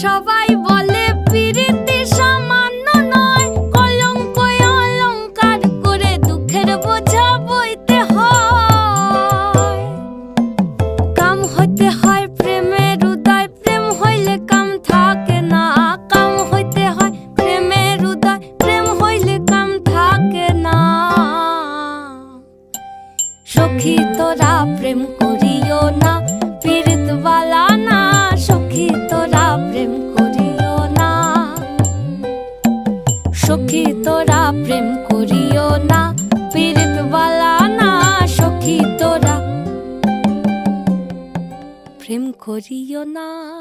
সবাই বলে পিরিতি সামান্য নয়, কলঙ্ক অলংকার করে দুঃখের বোঝা বইতে হয়। কাম হইতে হয় প্রেমের উদয়, প্রেম হইলে কাম থাকে না। কাম হইতে হয় প্রেমের উদয়, প্রেম হইলে কাম থাকে না। সখী তোরা প্রেম করিও না, পীড়িত বালা না। সখী তোরা প্রেম করিও না, সখী তোরা প্রেম করিও না, পীড়িত বালা না। সখী তোরা প্রেম করিও না।